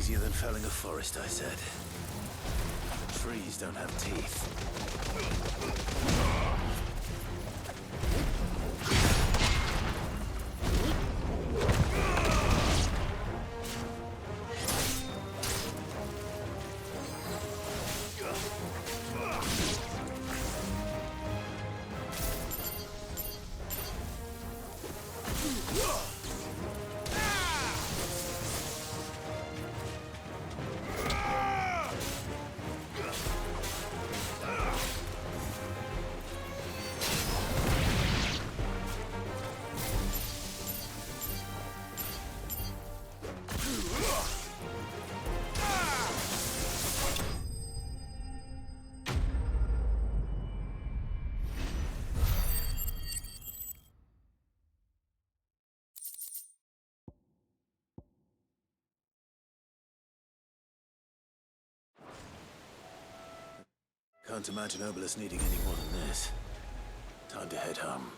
easier than felling a forest, I said. Trees don't have teeth. Can't imagine Obelisk needing any more than this. Time to head home.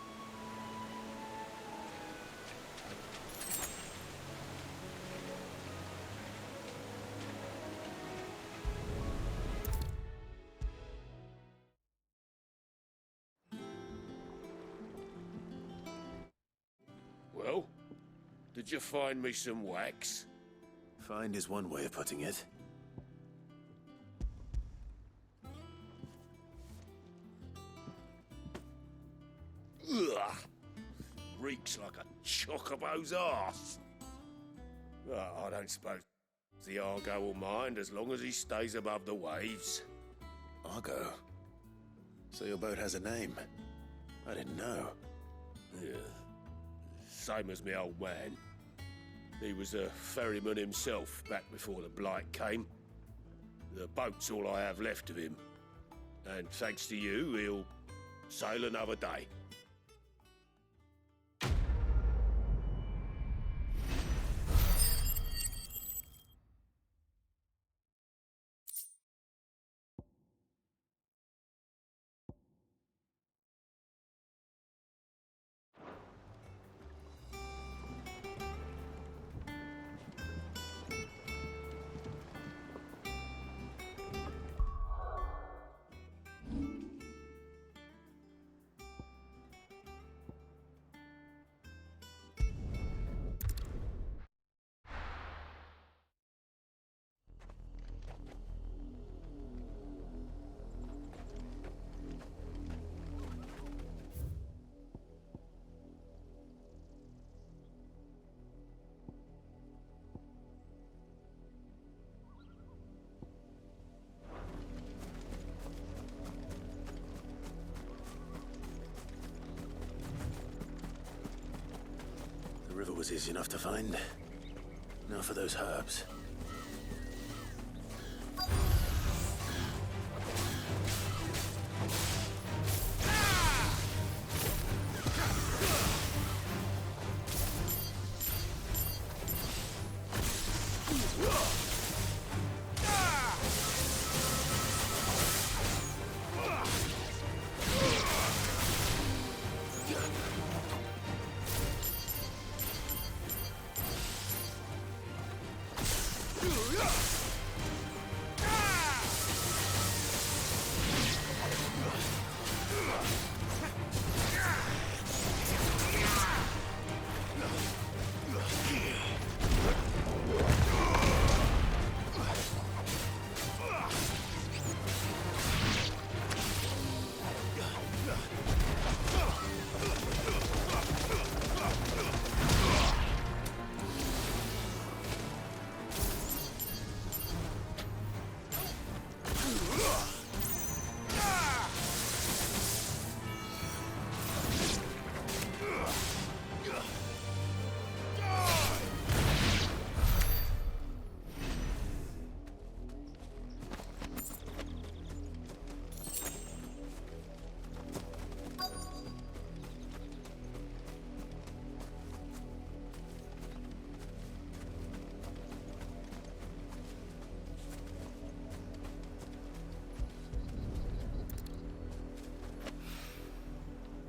Well, did you find me some wax? Find is one way of putting it. Ugh! Reeks like a chocobo's arse. I don't suppose the Argo will mind as long as he stays above the waves. Argo? So your boat has a name? I didn't know. Yeah. Same as me old man. He was a ferryman himself back before the Blight came. The boat's all I have left of him. And thanks to you, he'll sail another day. The river was easy enough to find. Now for those herbs.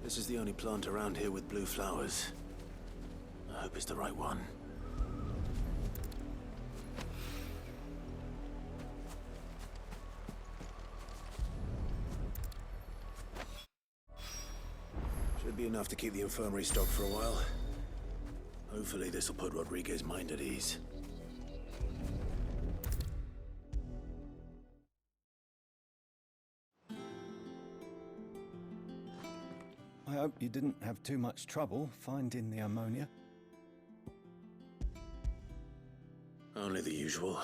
This is the only plant around here with blue flowers. I hope it's the right one. enough to keep the infirmary stocked for a while. Hopefully this'll put Rodriguez's mind at ease. I hope you didn't have too much trouble finding the ammonia. Only the usual.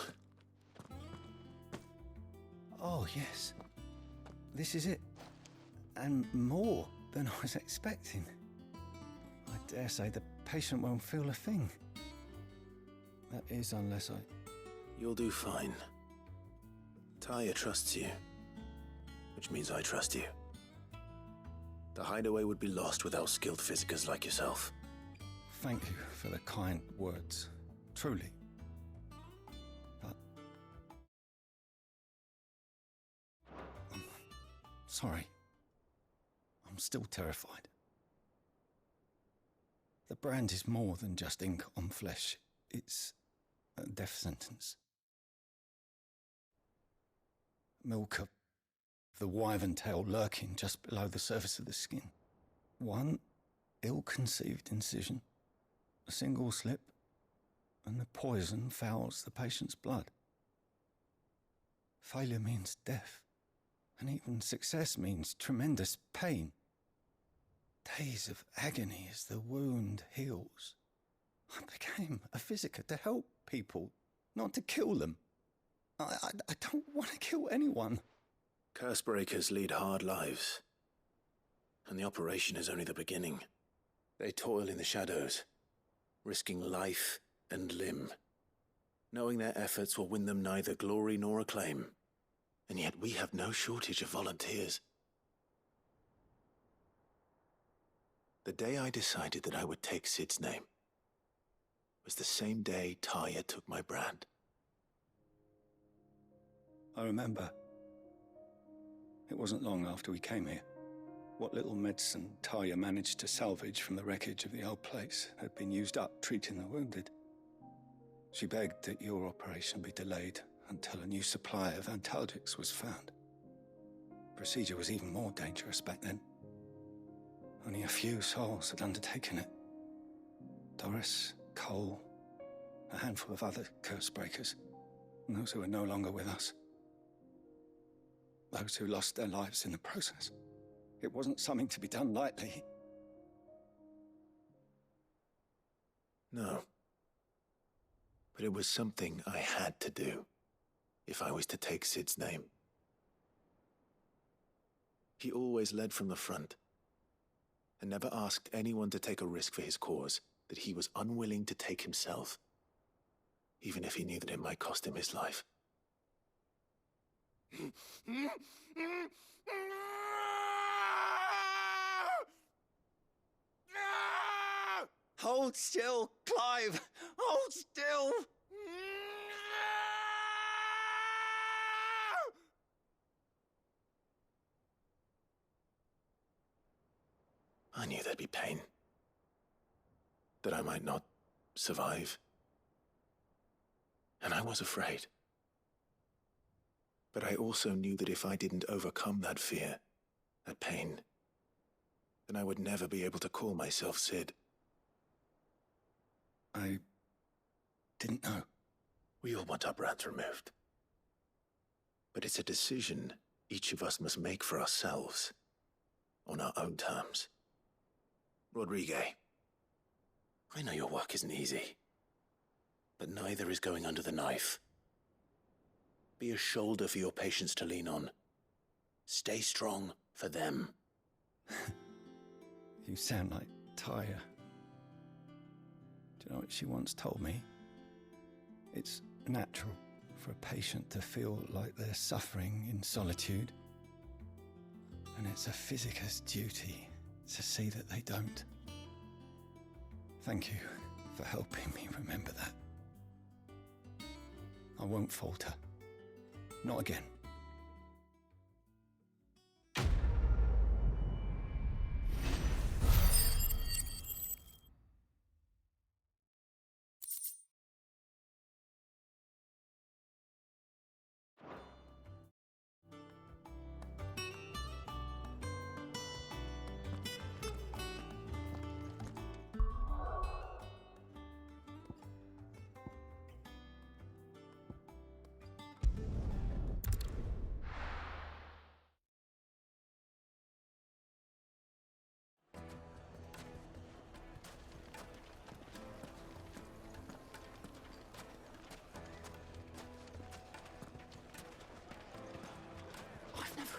Oh, yes. This is it. And more than I was expecting. I dare say the patient won't feel a thing. That is, unless I... You'll do fine. Taya trusts you, which means I trust you. The hideaway would be lost without skilled physicers like yourself. Thank you for the kind words. Truly. But... I'm sorry. I'm still terrified. The brand is more than just ink on flesh. It's a death sentence. Milk of the wyvern tail lurking just below the surface of the skin. One ill-conceived incision, a single slip, and the poison fouls the patient's blood. Failure means death, and even success means tremendous pain. Days of agony as the wound heals. I became a physiker to help people, not to kill them. I don't want to kill anyone. Cursebreakers lead hard lives, and the operation is only the beginning. They toil in the shadows, risking life and limb, knowing their efforts will win them neither glory nor acclaim. And yet we have no shortage of volunteers. The day I decided that I would take Sid's name was the same day Taya took my brand. I remember. It wasn't long after we came here. What little medicine Taya managed to salvage from the wreckage of the old place had been used up treating the wounded. She begged that your operation be delayed until a new supply of antalgics was found. Procedure was even more dangerous back then. Only a few souls had undertaken it. Doris, Cole, a handful of other Cursebreakers, and those who are no longer with us. Those who lost their lives in the process. It wasn't something to be done lightly. No. But it was something I had to do, if I was to take Sid's name. He always led from the front, and never asked anyone to take a risk for his cause that he was unwilling to take himself, even if he knew that it might cost him his life. Hold still, Clive! Hold still! I knew there'd be pain. That I might not survive. And I was afraid. But I also knew that if I didn't overcome that fear, that pain, then I would never be able to call myself Sid. I didn't know. We all want our brands removed. But it's a decision each of us must make for ourselves, on our own terms. Rodriguez, I know your work isn't easy, but neither is going under the knife. Be a shoulder for your patients to lean on. Stay strong for them. You sound like Taya. Do you know what she once told me? It's natural for a patient to feel like they're suffering in solitude. And it's a physiker's duty to see that they don't. Thank you for helping me remember that. I won't falter. Not again.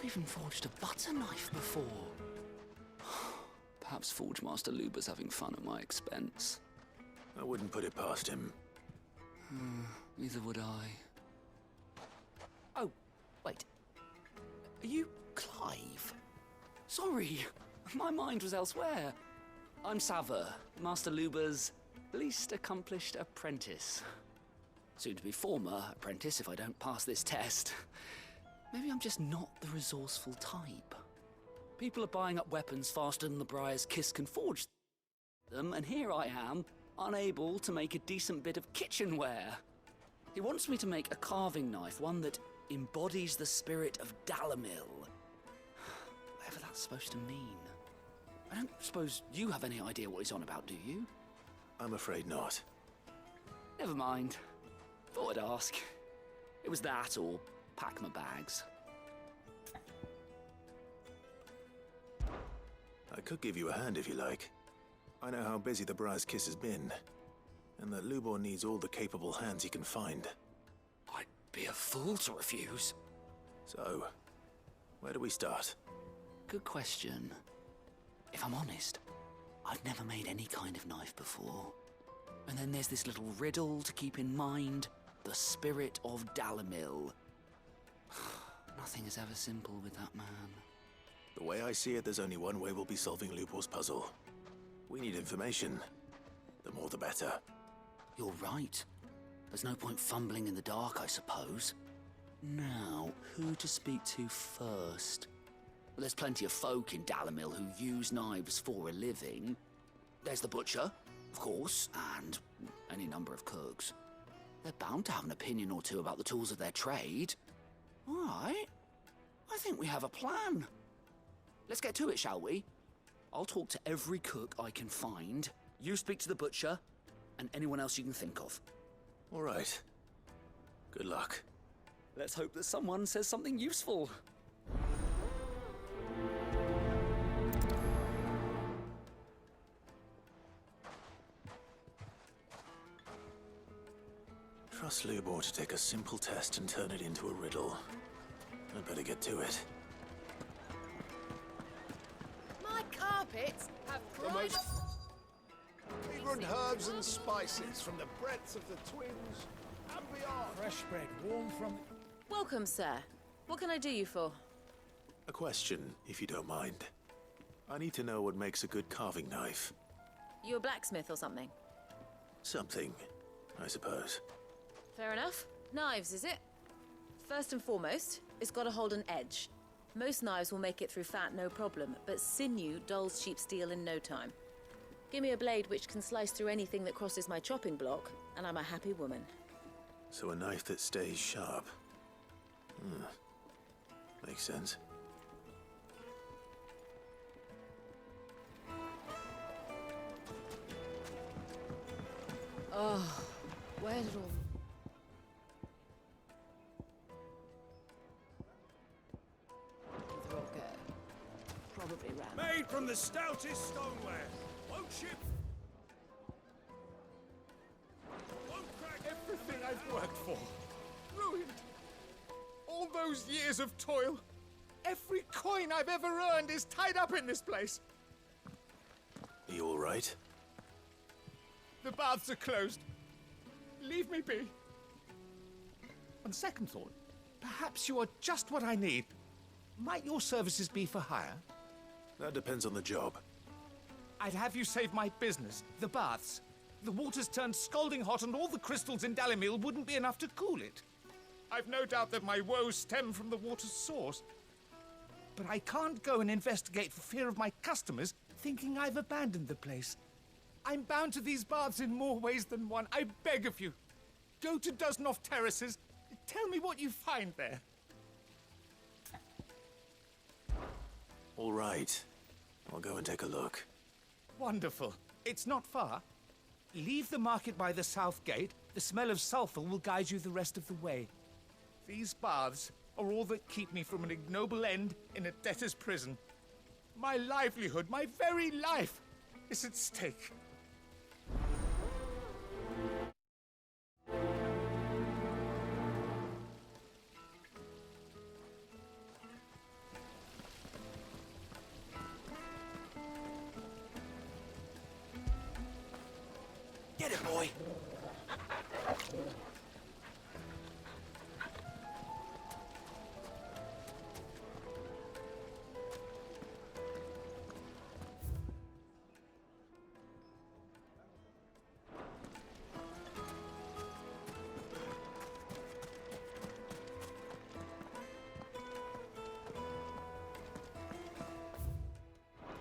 even forged a butter knife before. Perhaps Forge Master Luber's having fun at my expense. I wouldn't put it past him. Neither would I. Oh, wait. Are you Clive? Sorry, my mind was elsewhere. I'm Saver, Master Luber's least accomplished apprentice. Soon to be former apprentice if I don't pass this test. Maybe I'm just not the resourceful type. People are buying up weapons faster than the Briar's Kiss can forge them, and here I am, unable to make a decent bit of kitchenware. He wants me to make a carving knife, one that embodies the spirit of Dalamil. Whatever that's supposed to mean. I don't suppose you have any idea what he's on about, do you? I'm afraid not. Never mind. Thought I'd ask. It was that or pack my bags. I could give you a hand if you like. I know how busy the Briar's Kiss has been, and that Lubor needs all the capable hands he can find. I'd be a fool to refuse. So, where do we start? Good question. If I'm honest, I've never made any kind of knife before. And then there's this little riddle to keep in mind. The spirit of Dalamil. Nothing is ever simple with that man. The way I see it, there's only one way we'll be solving Lubor's puzzle. We need information. The more the better. You're right. There's no point fumbling in the dark, I suppose. Now, who to speak to first? Well, there's plenty of folk in Dalamil who use knives for a living. There's the butcher, of course, and any number of cooks. They're bound to have an opinion or two about the tools of their trade. All right. I think we have a plan. Let's get to it, shall we? I'll talk to every cook I can find. You speak to the butcher, and anyone else you can think of. All right. Good luck. Let's hope that someone says something useful. Trust Lubor to take a simple test and turn it into a riddle. I'd better get to it. My carpets have pride. Fragrant herbs and spices from the breadth of the twins and beyond. Fresh bread, warm from... Welcome, sir. What can I do you for? A question, if you don't mind. I need to know what makes a good carving knife. You a blacksmith or something? Something, I suppose. Fair enough. Knives, is it? First and foremost, it's got to hold an edge. Most knives will make it through fat, no problem, but sinew dulls cheap steel in no time. Give me a blade which can slice through anything that crosses my chopping block, and I'm a happy woman. So a knife that stays sharp. Makes sense. Oh, where did all... They'll go. Probably ran. Made from the stoutest stoneware. Won't ship. Won't crack. Everything I've worked for, ruined. All those years of toil, every coin I've ever earned is tied up in this place. Are you all right? The baths are closed. Leave me be. On second thought, perhaps you are just what I need. Might your services be for hire? That depends on the job. I'd have you save my business, the baths. The water's turned scalding hot and all the crystals in Dalamil wouldn't be enough to cool it. I've no doubt that my woes stem from the water's source. But I can't go and investigate for fear of my customers thinking I've abandoned the place. I'm bound to these baths in more ways than one. I beg of you. Go to Dusnoff Terraces. Tell me what you find there. All right. I'll go and take a look. Wonderful. It's not far. Leave the market by the south gate. The smell of sulfur will guide you the rest of the way. These baths are all that keep me from an ignoble end in a debtor's prison. My livelihood, my very life, is at stake. Get it, boy.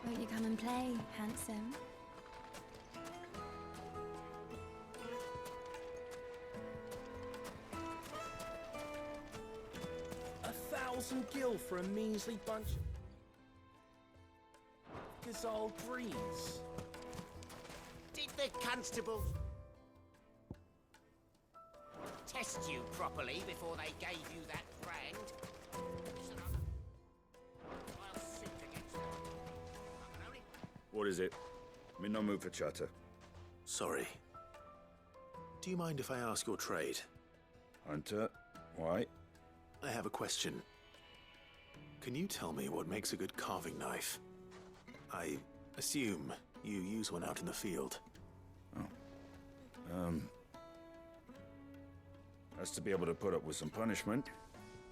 Won't you come and play, handsome? $1,000 for a measly bunch of gazelle greens. Did the constable test you properly before they gave you that brand? I'll sit against them. I can only... What is it? I'm in no mood for chatter. Sorry. Do you mind if I ask your trade? Hunter, why? I have a question. Can you tell me what makes a good carving knife? I assume you use one out in the field. Has to be able to put up with some punishment.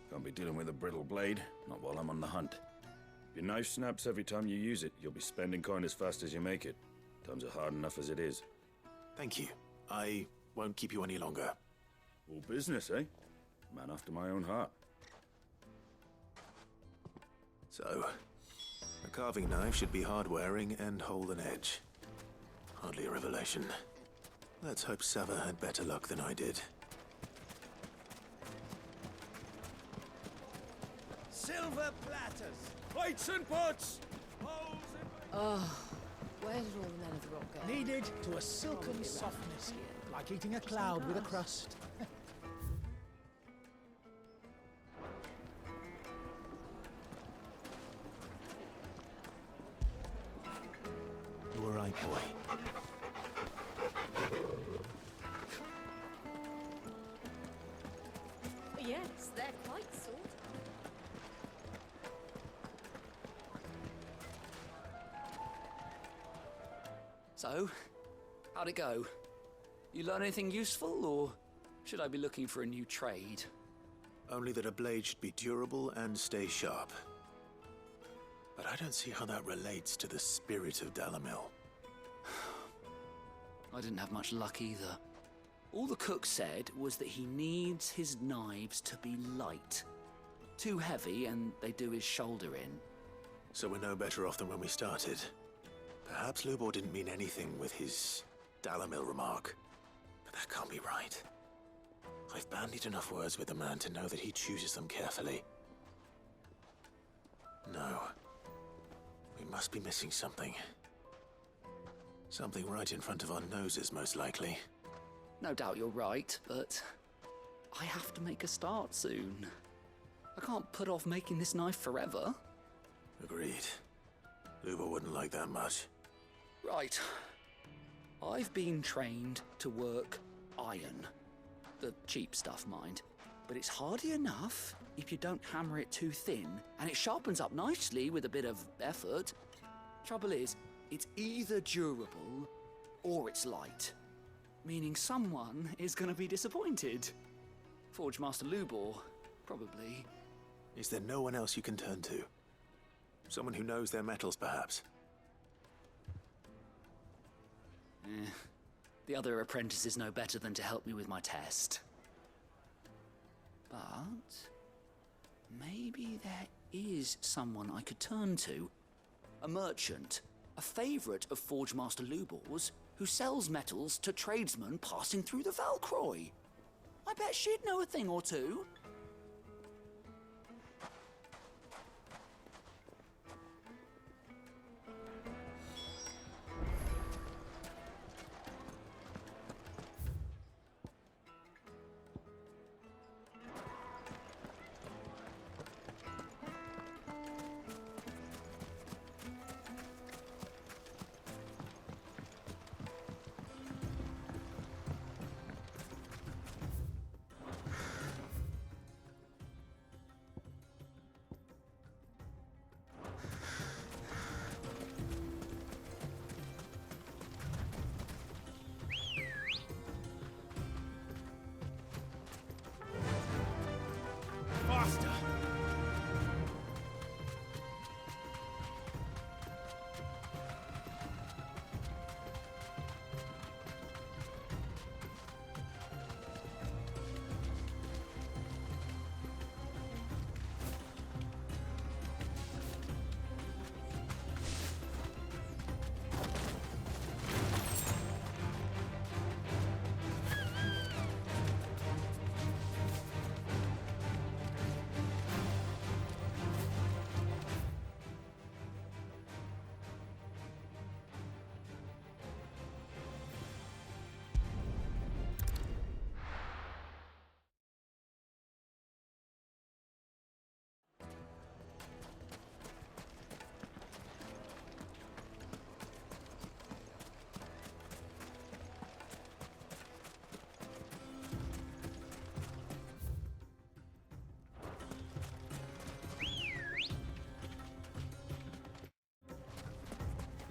Can't be dealing with a brittle blade, not while I'm on the hunt. If your knife snaps every time you use it, you'll be spending coin as fast as you make it. Times are hard enough as it is. Thank you. I won't keep you any longer. All business, eh? Man after my own heart. So, a carving knife should be hard-wearing and hold an edge. Hardly a revelation. Let's hope Sava had better luck than I did. Silver platters. Plates and pots! Oh, where did all the men of the rock go? Kneaded to a silken softness, like eating a cloud with a crust. You were right, boy. Yes, they're quite sort. So, how'd it go? You learn anything useful, or should I be looking for a new trade? Only that a blade should be durable and stay sharp. But I don't see how that relates to the spirit of Dalamil. I didn't have much luck either. All the cook said was that he needs his knives to be light. Too heavy and they do his shoulder in. So we're no better off than when we started. Perhaps Lubor didn't mean anything with his Dalamil remark. But that can't be right. I've bandied enough words with the man to know that he chooses them carefully. No. We must be missing something. Something right in front of our noses, most likely. No doubt you're right, but I have to make a start soon. I can't put off making this knife forever. Agreed. Lubor wouldn't like that much. Right. I've been trained to work iron. The cheap stuff, mind. But it's hardy enough if you don't hammer it too thin, and it sharpens up nicely with a bit of effort. Trouble is, it's either durable or it's light. Meaning someone is gonna be disappointed. Forge Master Lubor, probably. Is there no one else you can turn to? Someone who knows their metals, perhaps? The other apprentices know better than to help me with my test. But maybe there is someone I could turn to. A merchant, a favourite of Forge Master Lubor's, who sells metals to tradesmen passing through the Valcroy. I bet she'd know a thing or two.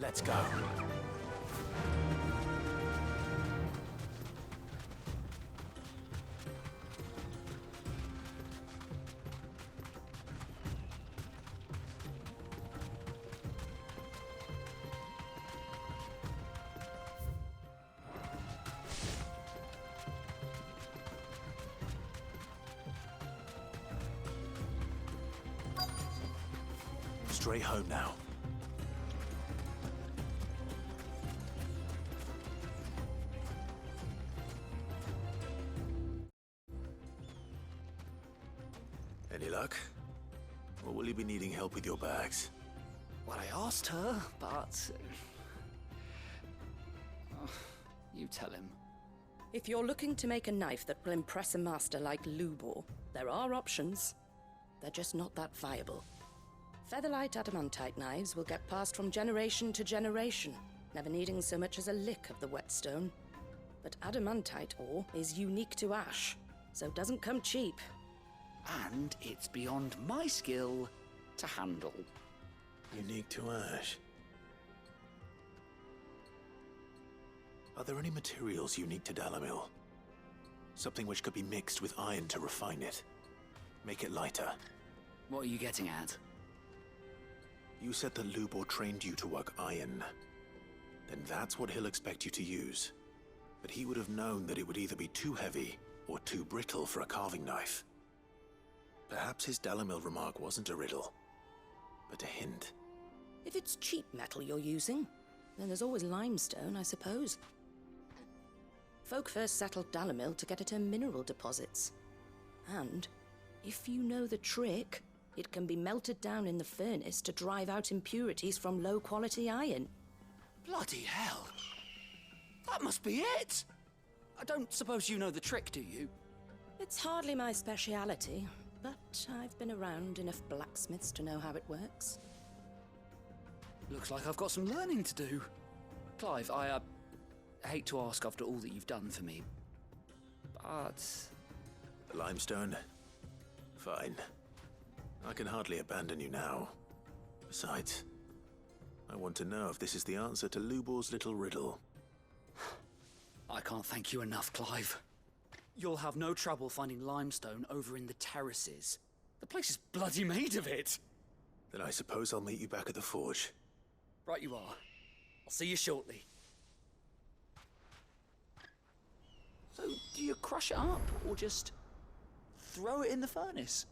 Let's go. Straight home now. Any luck? Or will you be needing help with your bags? Well, I asked her, but... you tell him. If you're looking to make a knife that will impress a master like Lubor, there are options. They're just not that viable. Featherlight adamantite knives will get passed from generation to generation, never needing so much as a lick of the whetstone. But adamantite ore is unique to ash, so it doesn't come cheap. And it's beyond my skill to handle. Unique to ash. Are there any materials unique to Dalamil? Something which could be mixed with iron to refine it. Make it lighter. What are you getting at? You said that Lubor trained you to work iron. Then that's what he'll expect you to use. But he would have known that it would either be too heavy or too brittle for a carving knife. Perhaps his Dalamil remark wasn't a riddle, but a hint. If it's cheap metal you're using, then there's always limestone, I suppose. Folk first settled Dalamil to get at her mineral deposits. And, if you know the trick, it can be melted down in the furnace to drive out impurities from low-quality iron. Bloody hell! That must be it! I don't suppose you know the trick, do you? It's hardly my speciality, but I've been around enough blacksmiths to know how it works. Looks like I've got some learning to do. Clive, I hate to ask after all that you've done for me, but... Limestone? Fine. I can hardly abandon you now. Besides, I want to know if this is the answer to Lubor's little riddle. I can't thank you enough, Clive. You'll have no trouble finding limestone over in the terraces. The place is bloody made of it. Then I suppose I'll meet you back at the forge. Right you are. I'll see you shortly. So, do you crush it up, or just throw it in the furnace?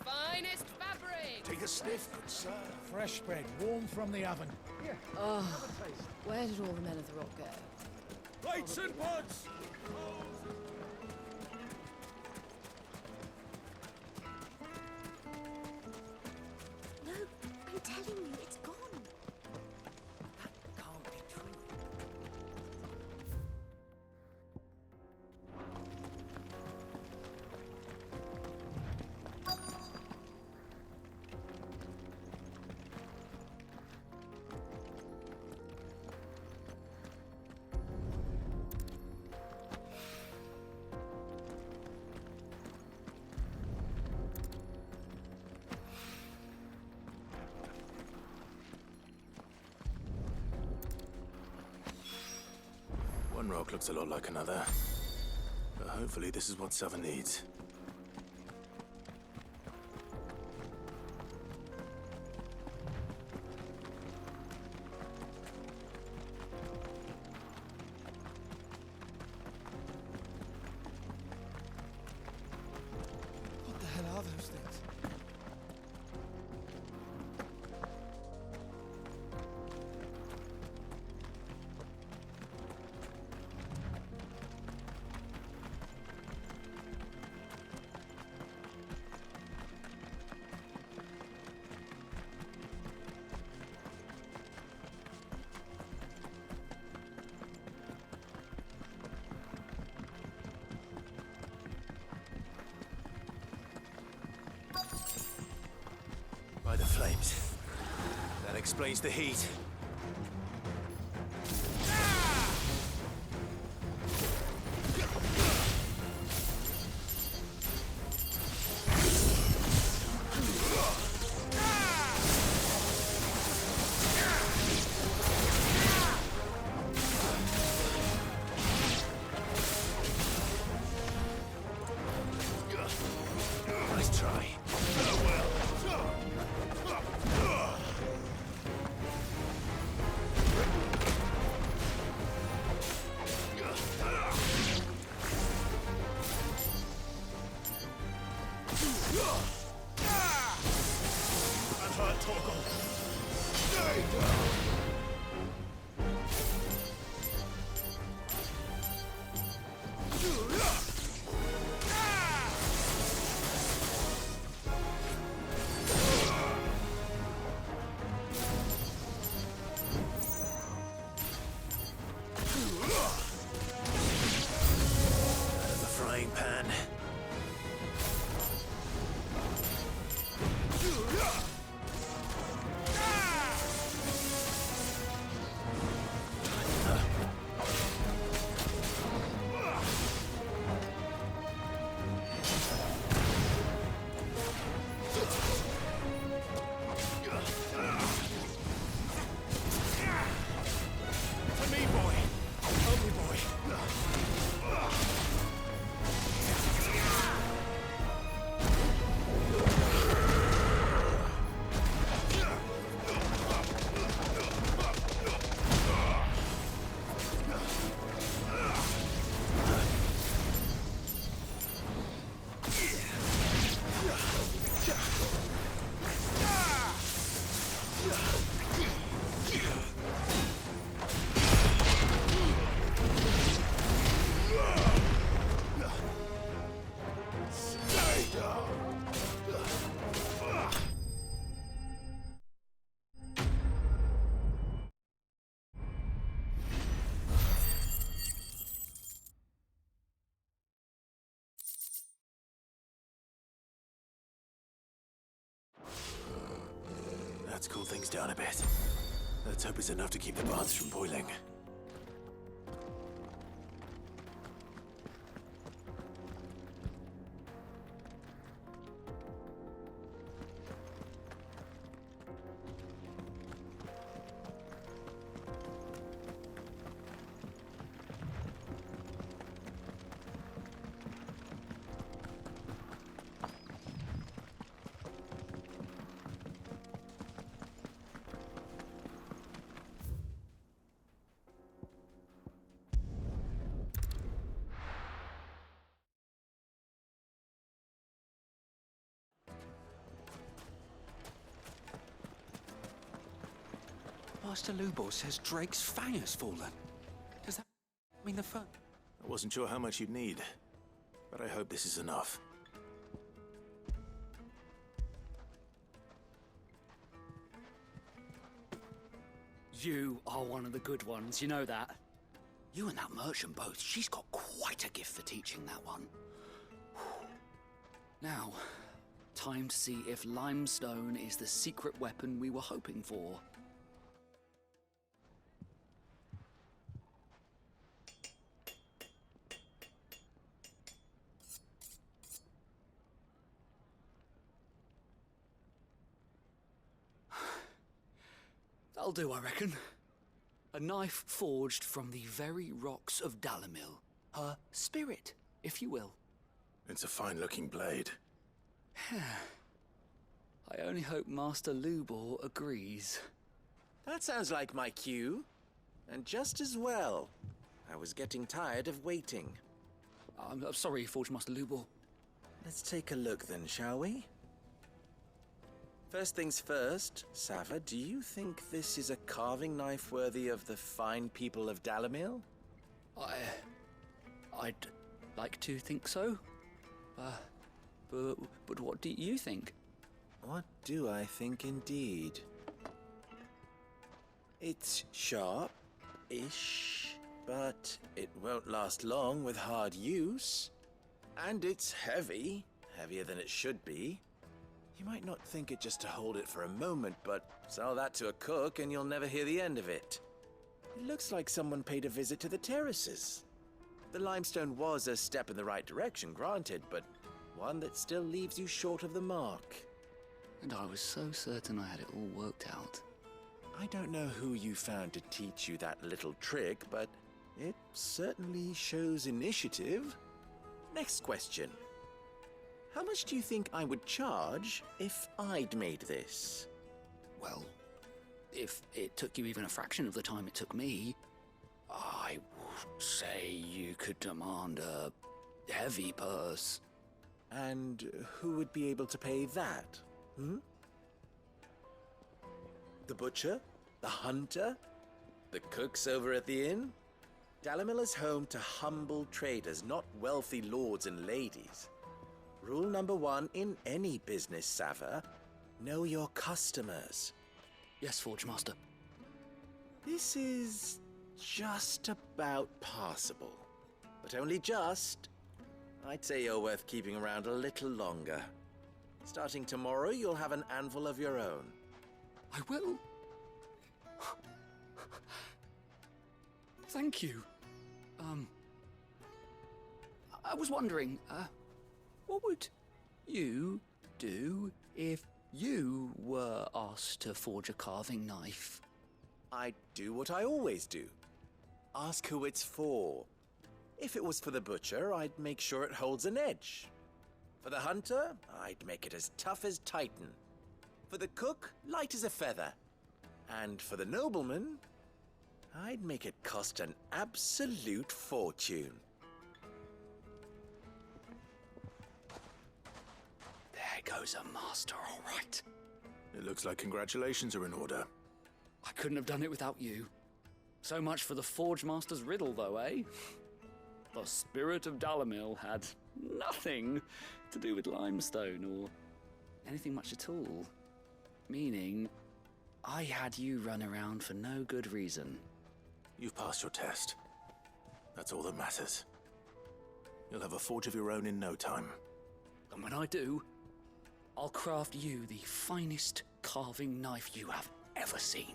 Finest fabric! Take a sniff, good sir. Fresh bread, warm from the oven. Here. Oh, where did all the men of the rock go? Plates and pots! No, I'm telling you, it's gone. That can't be true. One rock looks a lot like another. But hopefully this is what Southern needs. What the hell are those things? explains the heat. Nice try. I've heard Torgal. Stay down. Out of the frying pan. For me, boy. Help me, boy. Stay down. That's cooled things down a bit. Let's hope it's enough to keep the baths from boiling. Master Lubor says Drake's fang has fallen. Does that mean the fur? I wasn't sure how much you'd need, but I hope this is enough. You are one of the good ones, you know that. You and that merchant both, she's got quite a gift for teaching that one. Now, time to see if limestone is the secret weapon we were hoping for. That'll do, I reckon. A knife forged from the very rocks of Dalimil. Her spirit, if you will. It's a fine-looking blade. I only hope Master Lubor agrees. That sounds like my cue. And just as well. I was getting tired of waiting. I'm sorry, Forge Master Lubor. Let's take a look then, shall we? First things first, Sava, do you think this is a carving knife worthy of the fine people of Dalimil? I'd like to think so. But what do you think? What do I think indeed? It's sharp-ish, but it won't last long with hard use. And it's heavy, heavier than it should be. You might not think it just to hold it for a moment, but sell that to a cook and you'll never hear the end of it. It looks like someone paid a visit to the terraces. The limestone was a step in the right direction, granted, but one that still leaves you short of the mark. And I was so certain I had it all worked out. I don't know who you found to teach you that little trick, but it certainly shows initiative. Next question. How much do you think I would charge if I'd made this? Well, if it took you even a fraction of the time it took me, I would say you could demand a heavy purse. And who would be able to pay that? The butcher? The hunter? The cooks over at the inn? Dalimil is home to humble traders, not wealthy lords and ladies. Rule number 1 in any business, Sava: know your customers. Yes, Forge Master. This is just about passable. But only just. I'd say you're worth keeping around a little longer. Starting tomorrow, you'll have an anvil of your own. I will. Thank you. I was wondering, what would you do if you were asked to forge a carving knife? I'd do what I always do. Ask who it's for. If it was for the butcher, I'd make sure it holds an edge. For the hunter, I'd make it as tough as Titan. For the cook, light as a feather. And for the nobleman, I'd make it cost an absolute fortune. There goes a master, all right. It looks like congratulations are in order. I couldn't have done it without you. So much for the Forge Master's riddle, though, eh? The spirit of Dalimil had nothing to do with limestone or anything much at all. Meaning, I had you run around for no good reason. You've passed your test. That's all that matters. You'll have a forge of your own in no time. And when I do, I'll craft you the finest carving knife you have ever seen.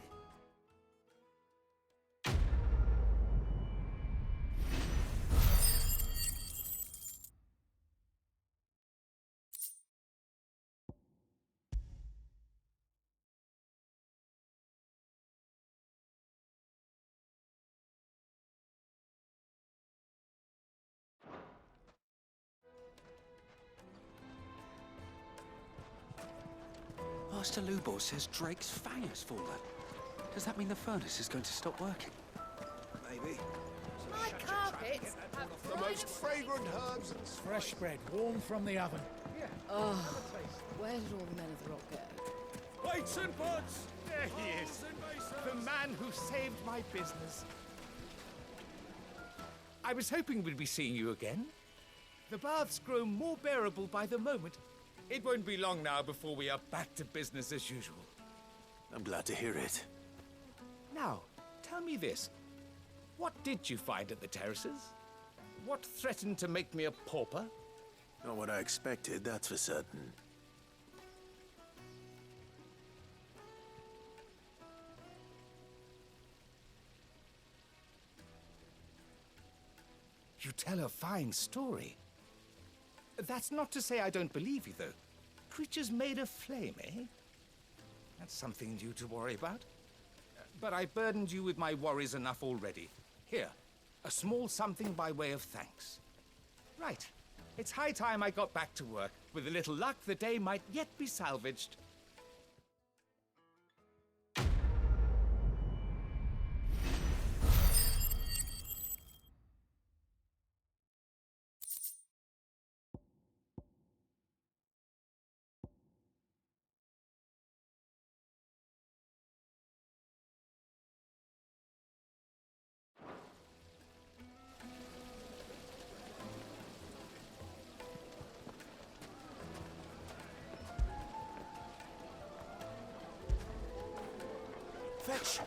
Master Lubor says Drake's fang has fallen. Does that mean the furnace is going to stop working? Maybe. My carpets have The most fragrant herbs and Fresh bread, warm from the oven. Oh, where did all the men of the rock go? Weights and pots! There he is. The man who saved my business. I was hoping we'd be seeing you again. The baths grow more bearable by the moment. It won't be long now before we are back to business as usual. I'm glad to hear it. Now, tell me this. What did you find at the terraces? What threatened to make me a pauper? Not what I expected, that's for certain. You tell a fine story. That's not to say I don't believe you, though. Creatures made of flame, eh? That's something new to worry about. But I burdened you with my worries enough already. Here, a small something by way of thanks. Right. It's high time I got back to work. With a little luck, the day might yet be salvaged. Fetch!